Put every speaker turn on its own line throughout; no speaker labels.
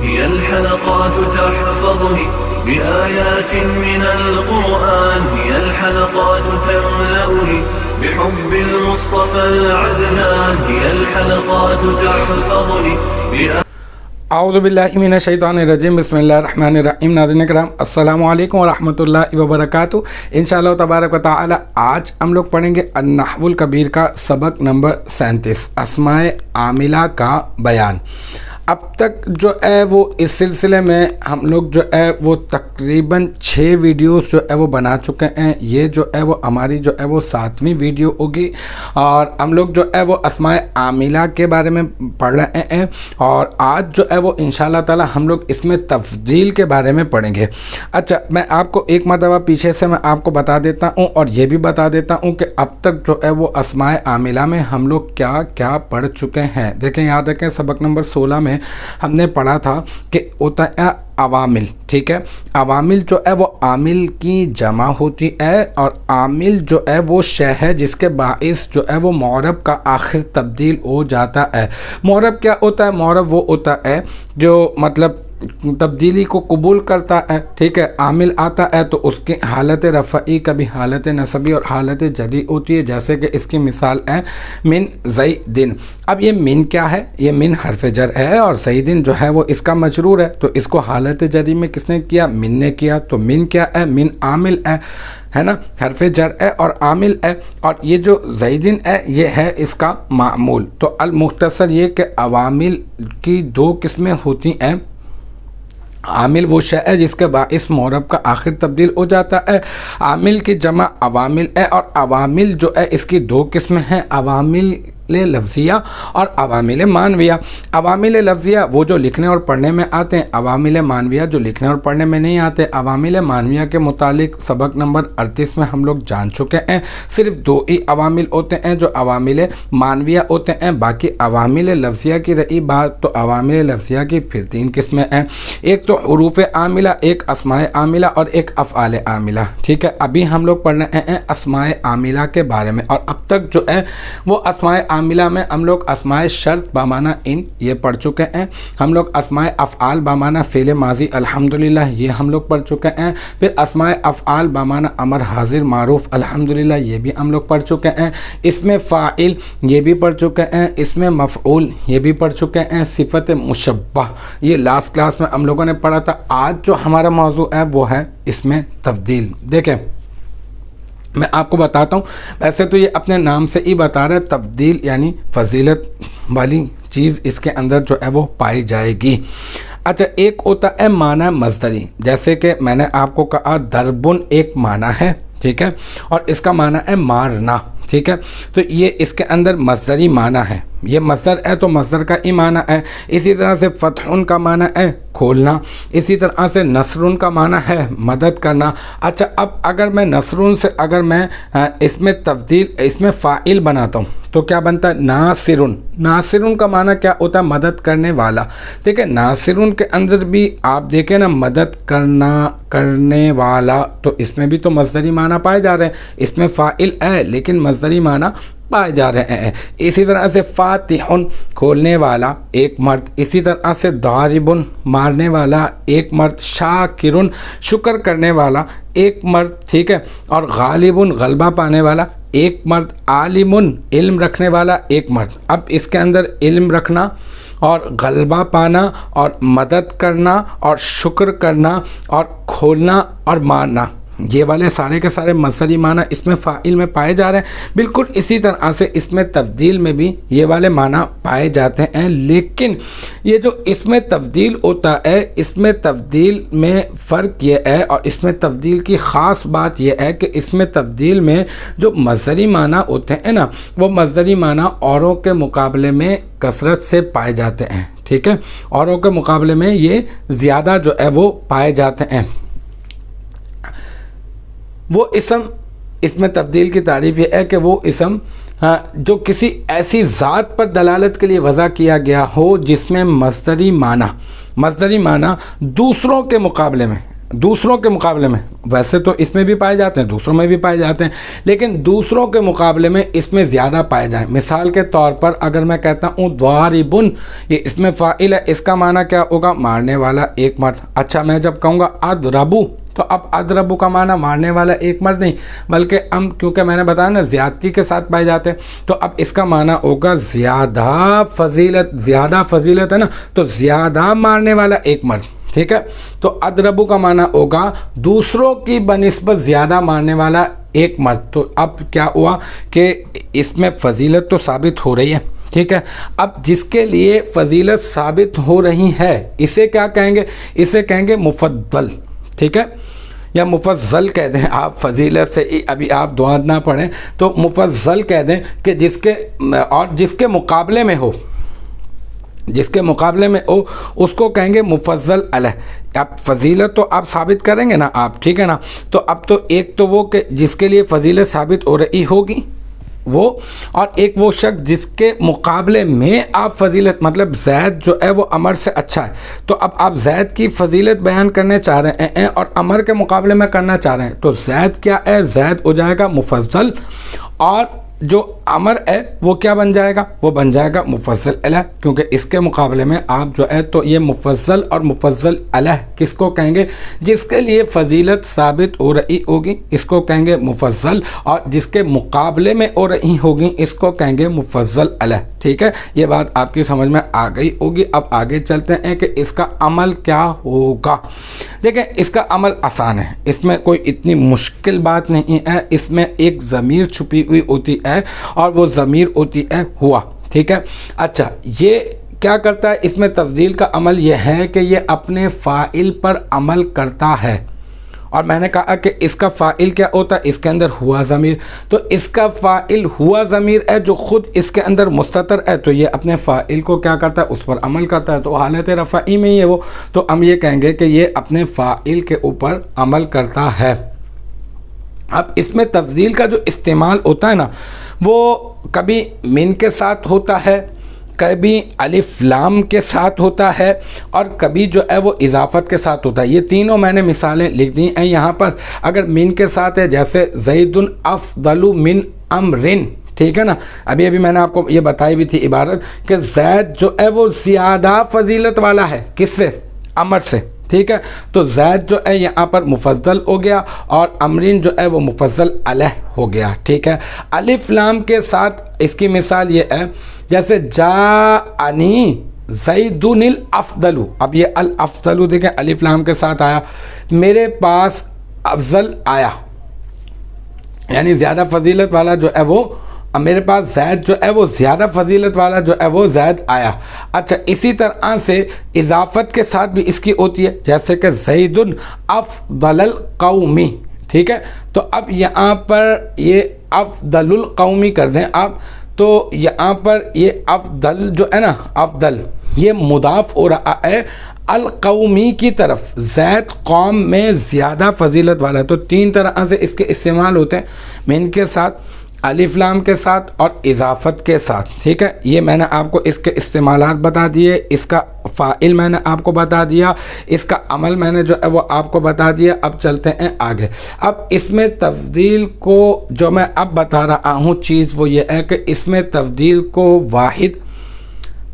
هي الحلقات تحفظني بآيات من القرآن، هي الحلقات تملأني بحب المصطفى العدنان، هي الحلقات تحفظني
اعوذ باللہ من الشیطان الرجیم، بسم اللہ الرحمن الرحیم۔ ناظرین کرام، السلام علیکم ورحمۃ اللہ وبرکاتہ۔ انشاءاللہ تبارک و تعالی آج ہم لوگ پڑھیں گے النحو الکبیر کا سبق نمبر 37، اسماء عاملہ کا بیان۔ اب تک جو ہے وہ اس سلسلے میں ہم لوگ جو ہے وہ تقریباً 6 ویڈیوز جو ہے وہ بنا چکے ہیں۔ یہ جو ہے وہ ہماری جو ہے وہ 7ویں ویڈیو ہوگی، اور ہم لوگ جو ہے وہ اسماء عاملہ کے بارے میں پڑھ رہے ہیں، اور آج جو ہے وہ انشاءاللہ تعالی ہم لوگ اس میں تفضیل کے بارے میں پڑھیں گے۔ اچھا، میں آپ کو ایک مرتبہ پیچھے سے میں آپ کو بتا دیتا ہوں، اور یہ بھی بتا دیتا ہوں کہ اب تک جو ہے وہ اسماء عاملہ میں ہم لوگ کیا کیا پڑھ چکے ہیں۔ دیکھیں، یاد رکھیں، سبق نمبر 16 میں ہم نے پڑھا تھا کہ ہوتا ہے عوامل، ٹھیک ہے۔ عوامل جو ہے وہ عامل کی جمع ہوتی ہے، اور عامل جو ہے وہ شے ہے جس کے باعث جو ہے وہ معرب کا آخر تبدیل ہو جاتا ہے۔ معرب کیا ہوتا ہے؟ معرب وہ ہوتا ہے جو مطلب تبدیلی کو قبول کرتا ہے، ٹھیک ہے۔ عامل آتا ہے تو اس کی حالت رفعی کبھی حالت نصبی اور حالت جری ہوتی ہے، جیسے کہ اس کی مثال ہے من زیدن۔ اب یہ من کیا ہے؟ یہ من حرف جر ہے، اور زیدن جو ہے وہ اس کا مجرور ہے، تو اس کو حالت جری میں کس نے کیا؟ من نے کیا۔ تو من کیا ہے؟ من عامل ہے نا، حرف جر ہے اور عامل ہے، اور یہ جو زیدن ہے یہ ہے اس کا معمول۔ تو المختصر یہ کہ عوامل کی 2 قسمیں ہوتی ہیں۔ عامل وہ شے ہے جس کے باعث معرب کا آخر تبدیل ہو جاتا ہے، عامل کی جمع عوامل ہے، اور عوامل جو ہے اس کی 2 قسمیں ہیں، عوامل لفظیہ اور عوامل معنویہ۔ عوامل لفظیہ وہ جو لکھنے اور پڑھنے میں آتے ہیں، عوامل معنویہ جو لکھنے اور پڑھنے میں نہیں آتے۔ عوامل معنویہ کے متعلق سبق نمبر 38 میں ہم لوگ جان چکے ہیں۔ صرف 2 ہی عوامل ہوتے ہیں جو عوامل معنویہ ہوتے ہیں، باقی عوامل لفظیہ کی رہی بات تو عوامل لفظیہ کی پھر 3 قسمیں ہیں، ایک تو حروف عاملہ، ایک اسماء عاملہ، اور ایک افعال عاملہ، ٹھیک ہے۔ ابھی ہم لوگ پڑھ رہے ہیں اسماء عاملہ کے بارے میں، اور اب تک جو ہے وہ اسماء عاملہ میں ہم لوگ اسماء شرط بمعنی ان یہ پڑھ چکے ہیں، ہم لوگ اسماء افعال بمعنی فعل ماضی الحمدللہ یہ ہم لوگ پڑھ چکے ہیں، پھر اسماء افعال بمعنی امر حاضر معروف الحمدللہ یہ بھی ہم لوگ پڑھ چکے ہیں، اس میں فاعل یہ بھی پڑھ چکے ہیں، اس میں مفعول یہ بھی پڑھ چکے ہیں، صفت مشبہ یہ لاسٹ کلاس میں ہم لوگوں نے پڑھا تھا۔ آج جو ہمارا موضوع ہے وہ ہے اس میں تفضیل۔ دیکھیں، میں آپ کو بتاتا ہوں، ویسے تو یہ اپنے نام سے ہی بتا رہا ہے، تفضیل یعنی فضیلت والی چیز اس کے اندر جو ہے وہ پائی جائے گی۔ اچھا، ایک ہوتا ہے معنی مصدری، جیسے کہ میں نے آپ کو کہا دربن ایک معنی ہے، ٹھیک ہے، اور اس کا معنی ہے مارنا، ٹھیک ہے۔ تو یہ اس کے اندر مصدری معنی ہے، یہ مصدر ہے تو مصدر کا ہی معنی ہے۔ اسی طرح سے فتح کا معنی ہے کھولنا، اسی طرح سے نصر کا معنی ہے مدد کرنا۔ اچھا، اب اگر میں نصر سے اگر میں اس میں تبدیل اس میں فاعل بناتا ہوں تو کیا بنتا ہے؟ ناصر۔ ناصر کا معنی کیا ہوتا ہے؟ مدد کرنے والا، ٹھیک ہے۔ ناصر کے اندر بھی آپ دیکھیں نا، مدد کرنا، کرنے والا، تو اس میں بھی تو مصدری معنی پائے جا رہے ہیں، اس میں فاعل ہے لیکن مصدری معنی پائے جا رہے ہیں۔ اسی طرح سے فاتح کھولنے والا ایک مرد، اسی طرح سے ضارب مارنے والا ایک مرد، شاکر شکر کرنے والا ایک مرد، ٹھیک ہے، اور غالب غلبہ پانے والا ایک مرد، عالم علم رکھنے والا ایک مرد۔ اب اس کے اندر علم رکھنا اور غلبہ پانا اور مدد کرنا اور شکر کرنا اور کھولنا اور مارنا، یہ والے سارے کے سارے مصدری معنی اس میں فاعل میں پائے جا رہے ہیں۔ بالکل اسی طرح سے اس میں تبدیل میں بھی یہ والے معنی پائے جاتے ہیں، لیکن یہ جو اس میں تبدیل ہوتا ہے، اس میں تبدیل میں فرق یہ ہے، اور اس میں تبدیل کی خاص بات یہ ہے کہ اس میں تبدیل میں جو مصدری معنی ہوتے ہیں نا، وہ مصدری معنی اوروں کے مقابلے میں کثرت سے پائے جاتے ہیں، ٹھیک ہے، اوروں کے مقابلے میں یہ زیادہ جو ہے وہ پائے جاتے ہیں۔ وہ اسم، اس میں تبدیل کی تعریف یہ ہے کہ وہ اسم جو کسی ایسی ذات پر دلالت کے لیے وضع کیا گیا ہو جس میں مصدری معنی دوسروں کے مقابلے میں دوسروں کے مقابلے میں، ویسے تو اس میں بھی پائے جاتے ہیں، دوسروں میں بھی پائے جاتے ہیں، لیکن دوسروں کے مقابلے میں اس میں زیادہ پائے جائیں۔ مثال کے طور پر اگر میں کہتا ہوں ضاربن، یہ اس میں فاعل ہے، اس کا معنی کیا ہوگا؟ مارنے والا ایک مرد۔ اچھا میں جب کہوں گا اضربو، تو اب اضربو کا معنی مارنے والا ایک مرد نہیں، بلکہ ہم کیونکہ میں نے بتایا نا زیادتی کے ساتھ پائے جاتے ہیں، تو اب اس کا معنی ہوگا زیادہ فضیلت، زیادہ فضیلت ہے نا، تو زیادہ مارنے والا ایک مرد، ٹھیک ہے۔ تو اضربو کا معنی ہوگا دوسروں کی بنسبت زیادہ مارنے والا ایک مرد۔ تو اب کیا ہوا کہ اس میں فضیلت تو ثابت ہو رہی ہے، ٹھیک ہے۔ اب جس کے لیے فضیلت ثابت ہو رہی ہے اسے کیا کہیں گے؟ اسے کہیں گے مفضل، ٹھیک ہے، یا مفضل کہہ دیں آپ، فضیلت سے ابھی آپ دعا نہ پڑھیں تو مفضل کہہ دیں کہ جس کے اور جس کے مقابلے میں ہو، جس کے مقابلے میں ہو اس کو کہیں گے مفضل علیہ۔ اب فضیلت تو آپ ثابت کریں گے نا آپ، ٹھیک ہے نا، تو اب تو ایک تو وہ کہ جس کے لیے فضیلت ثابت ہو رہی ہوگی وہ، اور ایک وہ شخص جس کے مقابلے میں آپ فضیلت، مطلب زید جو ہے وہ عمر سے اچھا ہے، تو اب آپ زید کی فضیلت بیان کرنے چاہ رہے ہیں اور عمر کے مقابلے میں کرنا چاہ رہے ہیں، تو زید کیا ہے؟ زید ہو جائے گا مفضل، اور جو عمر ہے وہ کیا بن جائے گا؟ وہ بن جائے گا مفضل علیہ، کیونکہ اس کے مقابلے میں آپ جو ہے تو یہ مفضل اور مفضل علیہ کس کو کہیں گے؟ جس کے لیے فضیلت ثابت ہو رہی ہوگی اس کو کہیں گے مفضل، اور جس کے مقابلے میں ہو رہی ہوگی اس کو کہیں گے مفضل علیہ، ٹھیک ہے۔ یہ بات آپ کی سمجھ میں آ گئی ہوگی۔ اب آگے چلتے ہیں کہ اس کا عمل کیا ہوگا۔ دیکھیں اس کا عمل آسان ہے، اس میں کوئی اتنی مشکل بات نہیں ہے، اس میں ایک ضمیر چھپی ہوئی ہوتی ہے اور وہ ضمیر ہوتی ہے ہوا، ٹھیک ہے۔ اچھا یہ کیا کرتا ہے؟ اس میں تفضیل کا عمل یہ ہے کہ یہ اپنے فاعل پر عمل کرتا ہے، اور میں نے کہا کہ اس کا فاعل کیا ہوتا ہے؟ اس کے اندر ہوا ضمیر، تو اس کا فاعل ہوا ضمیر ہے جو خود اس کے اندر مستتر ہے، تو یہ اپنے فاعل کو کیا کرتا ہے؟ اس پر عمل کرتا ہے، تو حالت رفعی میں ہی ہے وہ، تو ہم یہ کہیں گے کہ یہ اپنے فاعل کے اوپر عمل کرتا ہے۔ اب اس میں تفضیل کا جو استعمال ہوتا ہے نا وہ کبھی من کے ساتھ ہوتا ہے، کبھی الف لام کے ساتھ ہوتا ہے، اور کبھی جو ہے وہ اضافت کے ساتھ ہوتا ہے۔ یہ تینوں میں نے مثالیں لکھ دی ہیں یہاں پر۔ اگر من کے ساتھ ہے جیسے زید افضل من امرن، ٹھیک ہے نا، ابھی میں نے آپ کو یہ بتائی بھی تھی عبارت کہ زید جو ہے وہ زیادہ فضیلت والا ہے، کس سے؟ عمر سے، ٹھیک ہے۔ تو زید جو ہے یہاں پر مفضل ہو گیا اور امرین جو ہے وہ مفضل علیہ ہو گیا، ٹھیک ہے۔ الف لام کے ساتھ اس کی مثال یہ ہے جیسے جاءنی زید الافضل، اب یہ الافضل دیکھیں الف لام کے ساتھ آیا، میرے پاس افضل آیا، یعنی زیادہ فضیلت والا جو ہے وہ، میرے پاس زید جو ہے وہ زیادہ فضیلت والا جو ہے وہ زید آیا۔ اچھا اسی طرح سے اضافت کے ساتھ بھی اس کی ہوتی ہے، جیسے کہ زید افضل القومی، ٹھیک ہے۔ تو اب یہاں پر یہ افضل القومی کر دیں آپ، تو یہاں پر یہ افضل جو ہے نا، افضل یہ مضاف ہو رہا ہے القومی کی طرف، زید قوم میں زیادہ فضیلت والا ہے۔ تو تین طرح سے اس کے استعمال ہوتے ہیں، من کے ساتھ، الف لام کے ساتھ اور اضافت کے ساتھ، ٹھیک ہے۔ یہ میں نے آپ کو اس کے استعمالات بتا دیے، اس کا فاعل میں نے آپ کو بتا دیا، اس کا عمل میں نے جو ہے وہ آپ کو بتا دیا۔ اب چلتے ہیں آگے۔ اب اس میں تفضیل کو جو میں اب بتا رہا ہوں چیز وہ یہ ہے کہ اس میں تفضیل کو واحد،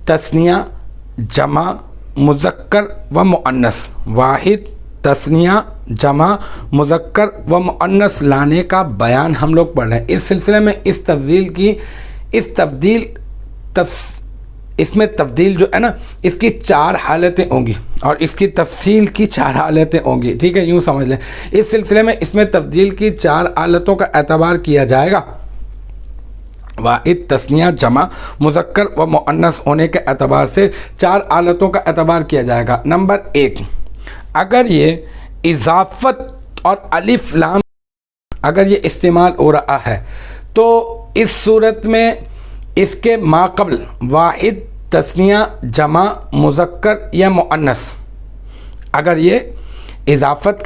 تثنیہ، جمع، مذکر و مؤنث، واحد، تثنیہ، جمع، مذکر و مؤنث لانے کا بیان ہم لوگ پڑھ رہے ہیں۔ اس سلسلے میں اس میں تفضیل جو ہے نا اس کی 4 حالتیں ہوں گی اور اس کی تفصیل کی 4 حالتیں ہوں گی، ٹھیک ہے، یوں سمجھ لیں۔ اس سلسلے میں اس میں تفضیل کی 4 حالتوں کا اعتبار کیا جائے گا، واحد، تثنیہ، جمع، مذکر و مؤنث ہونے کے اعتبار سے 4 حالتوں کا اعتبار کیا جائے گا۔ نمبر 1، اگر یہ اضافت اور الف لام اگر یہ استعمال ہو رہا ہے تو اس صورت میں اس کے ماقبل واحد، تثنیہ، جمع، مذکر یا مؤنث، اگر یہ اضافت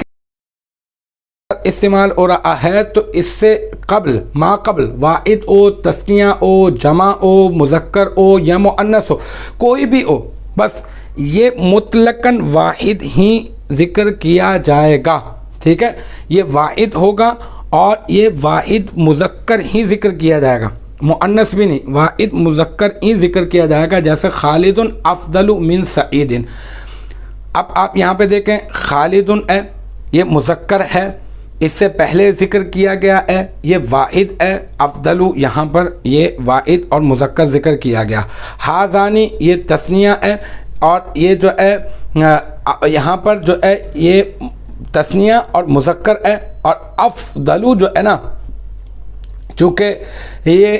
استعمال ہو رہا ہے تو اس سے قبل، ماقبل واحد ہو، تثنیہ ہو، جمع ہو، مذکر ہو یا مؤنث ہو، کوئی بھی ہو، بس یہ مطلقاً واحد ہی ذکر کیا جائے گا، ٹھیک ہے، یہ واحد ہوگا اور یہ واحد مذکر ہی ذکر کیا جائے گا، مؤنث بھی نہیں، واحد مذکر ہی ذکر کیا جائے گا، جیسے خالد افضل من سعید۔ اب آپ یہاں پہ دیکھیں خالد ہے، یہ مذکر ہے، اس سے پہلے ذکر کیا گیا ہے، یہ واحد ہے، افضل یہاں پر یہ واحد اور مذکر ذکر کیا گیا، ہازانی یہ تثنیہ ہے، اور یہ جو ہے یہاں پر جو ہے یہ تثنیہ اور مذکر ہے، اور افضل جو ہے نا چونکہ یہ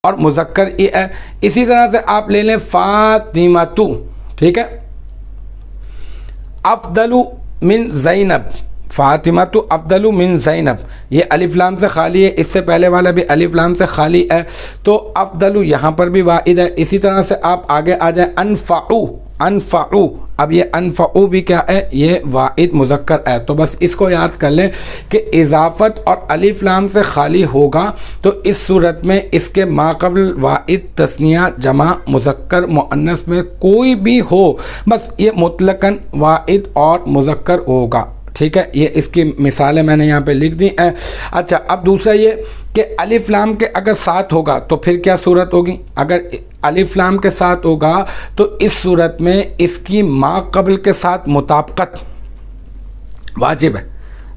اور مذکر ہی ہے۔ اسی طرح سے آپ لے لیں فاطمہ، ٹھیک ہے، افضل من زینب، فاطمہ افضل من زینب، یہ الف لام سے خالی ہے، اس سے پہلے والا بھی الف لام سے خالی ہے، تو افضل یہاں پر بھی واحد ہے۔ اسی طرح سے آپ آگے آ جائیں انفعو، انفعو، اب یہ انفعو بھی کیا ہے، یہ واحد مذکر ہے۔ تو بس اس کو یاد کر لیں کہ اضافت اور الف لام سے خالی ہوگا تو اس صورت میں اس کے ماقبل واحد تثنیہ جمع مذکر مؤنث میں کوئی بھی ہو، بس یہ مطلقاً واحد اور مذکر ہوگا، ٹھیک ہے، یہ اس کی مثالیں میں نے یہاں پہ لکھ دی ہیں۔ اچھا، اب دوسرا یہ کہ الف لام کے اگر ساتھ ہوگا تو پھر کیا صورت ہوگی؟ اگر الف لام کے ساتھ ہوگا تو اس صورت میں اس کی ما قبل کے ساتھ مطابقت واجب ہے،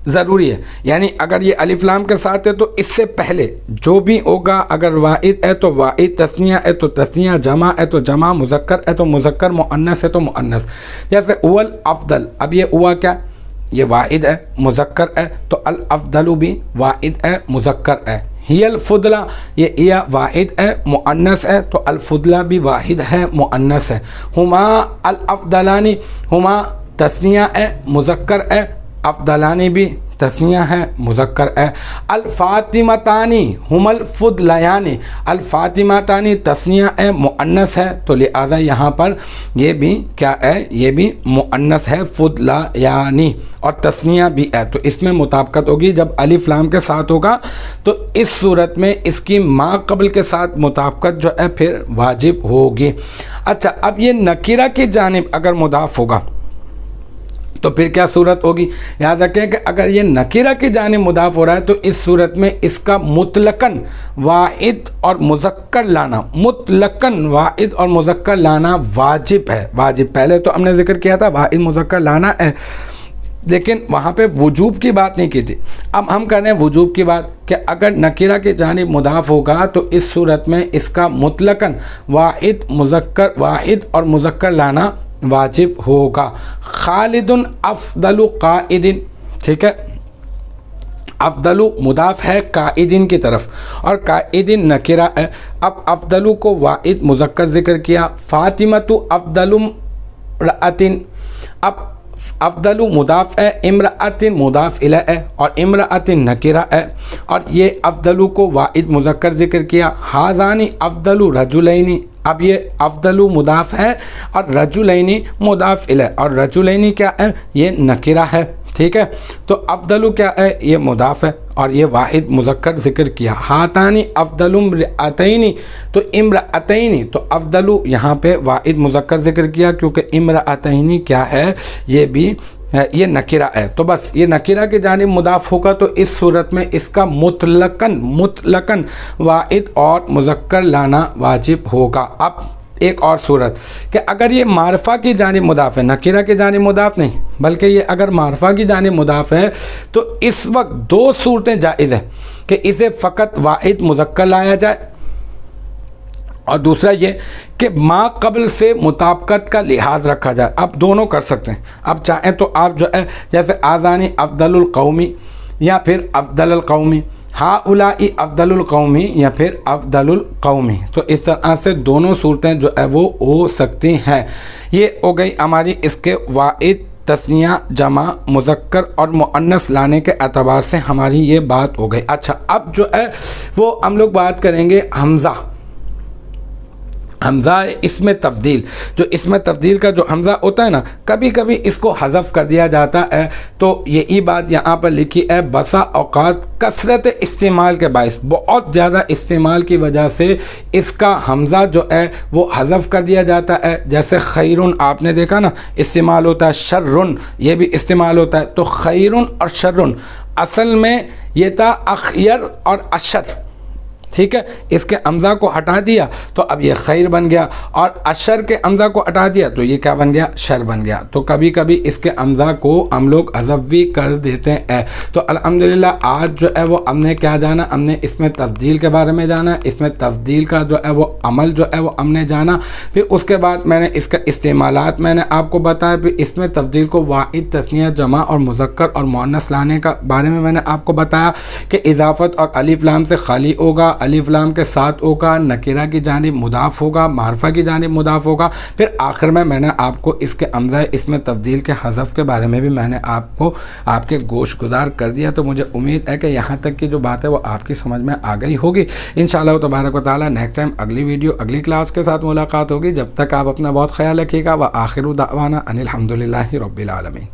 ضروری ہے، یعنی اگر یہ الف لام کے ساتھ ہے تو اس سے پہلے جو بھی ہوگا، اگر واحد ہے تو واحد، تثنیہ ہے تو تثنیہ، جمع ہے تو جمع، مذکر ہے تو مذکر، مؤنث ہے تو مؤنث، جیسے اول افضل، اب یہ ہوا کیا، یہ واحد ہے مذکر ہے تو الافضل بھی واحد ہے مذکر ہے، ہی الفضلہ، یہ واحد ہے مؤنث ہے تو الفضلہ بھی واحد ہے مؤنث ہے، ہما الافضلانی، ہما تثنیہ ہے مذکر ہے، افضلانی بھی تثنیہ ہے مذکر ہے، الفاطمتانی ہم الفضلیانی، الفاطمتانی تثنیہ ہے مؤنث ہے تو لہذا یہاں پر یہ بھی کیا ہے، یہ بھی مؤنث ہے فضلیانی، اور تثنیہ بھی ہے، تو اس میں مطابقت ہوگی جب الف لام کے ساتھ ہوگا تو اس صورت میں اس کی ما قبل کے ساتھ مطابقت جو ہے پھر واجب ہوگی۔ اچھا، اب یہ نکرہ کی جانب اگر مضاف ہوگا تو پھر کیا صورت ہوگی؟ یاد رکھیں کہ اگر یہ نکرہ کی جانب مضاف ہو رہا ہے تو اس صورت میں اس کا مطلقاً واحد اور مذکر لانا، مطلقاً واحد اور مذکر لانا واجب ہے، واجب، پہلے تو ہم نے ذکر کیا تھا واحد مذکر لانا ہے، لیکن وہاں پہ وجوب کی بات نہیں کی تھی، اب ہم کر رہے ہیں وجوب کی بات کہ اگر نکرہ کی جانب مضاف ہوگا تو اس صورت میں اس کا مطلقاً واحد مذکر، واحد اور مذکر لانا واجب ہوگا۔ خالد افضل قائد، ٹھیک ہے، افضل مضاف ہے قائدین کی طرف اور قائدین نکرہ ہے، اب افضل کو واحد مذکر ذکر کیا، فاطمہ افضل امرأۃ، اب افضل مضاف ہے، امرأۃ مضاف الیہ ہے اور امرأۃ نکرہ ہے، اور یہ افضل کو واحد مذکر ذکر کیا، ہذان افضل رجلین، اب یہ افضل مضاف ہے اور رجلین مضاف الیہ، اور رجلین کیا ہے، یہ نکرہ ہے، ٹھیک ہے، تو افضل کیا ہے، یہ مضاف ہے اور یہ واحد مذکر ذکر کیا، ہاتانی افضل امرأتین، تو امرأتین، تو افضل یہاں پہ واحد مذکر ذکر کیا کیونکہ امرأتین کیا ہے، یہ بھی یہ نکرہ ہے، تو بس یہ نکرہ کی جانب مضاف ہوگا تو اس صورت میں اس کا مطلقاً واحد اور مذکر لانا واجب ہوگا۔ اب ایک اور صورت کہ اگر یہ معرفہ کی جانب مضاف ہے، نکرہ کی جانب مضاف نہیں بلکہ یہ اگر معرفہ کی جانب مضاف ہے تو اس وقت دو صورتیں جائز ہیں کہ اسے فقط واحد مذکر لایا جائے، اور دوسرا یہ کہ ما قبل سے مطابقت کا لحاظ رکھا جائے، آپ دونوں کر سکتے ہیں، اب چاہیں تو آپ جو ہے جیسے آذانی افضل القومی یا پھر افضل القومی، ہاؤلائی افضل القومی یا پھر افضل القومی، تو اس طرح سے دونوں صورتیں جو ہے وہ ہو سکتی ہیں۔ یہ ہو گئی ہماری اس کے واحد تثنیہ جمع مذکر اور مؤنث لانے کے اعتبار سے ہماری یہ بات ہو گئی۔ اچھا، اب جو ہے وہ ہم لوگ بات کریں گے حمزہ اسم تفضیل، جو اسم تفضیل کا جو حمزہ ہوتا ہے نا، کبھی کبھی اس کو حذف کر دیا جاتا ہے. تو یہی بات یہاں پر لکھی ہے، بسا اوقات کثرت استعمال کے باعث، بہت زیادہ استعمال کی وجہ سے اس کا حمزہ جو ہے وہ حذف کر دیا جاتا ہے. جیسے خیرن آپ نے دیکھا نا استعمال ہوتا ہے، شرن یہ بھی استعمال ہوتا ہے. تو خیرن اور شرن اصل میں یہ تھا اخیر اور اشر، ٹھیک ہے. اس کے حمزہ کو ہٹا دیا تو اب یہ خیر بن گیا، اور اشر کے حمزہ کو ہٹا دیا تو یہ کیا بن گیا؟ شر بن گیا. تو کبھی کبھی اس کے حمزہ کو ہم لوگ حذف بھی کر دیتے ہیں. تو الحمدللہ آج جو ہے وہ ہم نے کیا جانا، ہم نے اس میں تفضیل کے بارے میں جانا، اس میں تفضیل کا جو ہے وہ عمل جو ہے وہ ہم نے جانا. پھر اس کے بعد میں نے اس کا استعمالات میں نے آپ کو بتایا. پھر اس میں تفضیل کو واحد، تثنیہ، جمع اور مذکر اور مؤنث لانے کا بارے میں نے آپ کو بتایا کہ اضافت اور الف لام سے خالی ہوگا، الف لام کے ساتھ ہوگا، نکرہ کی جانب مضاف ہوگا، معرفہ کی جانب مضاف ہوگا. پھر آخر میں نے آپ کو اس کے حمزہ اس میں تفضیل کے حذف کے بارے میں بھی میں نے آپ کو آپ کے گوش گدار کر دیا. تو مجھے امید ہے کہ یہاں تک کی جو بات ہے وہ آپ کی سمجھ میں آ گئی ہوگی. انشاءاللہ تبارک و تعالی نیکسٹ ٹائم اگلی ویڈیو اگلی کلاس کے ساتھ ملاقات ہوگی. جب تک آپ اپنا بہت خیال رکھیے گا. وآخر دعوانا ان الحمدللہ رب العالمین.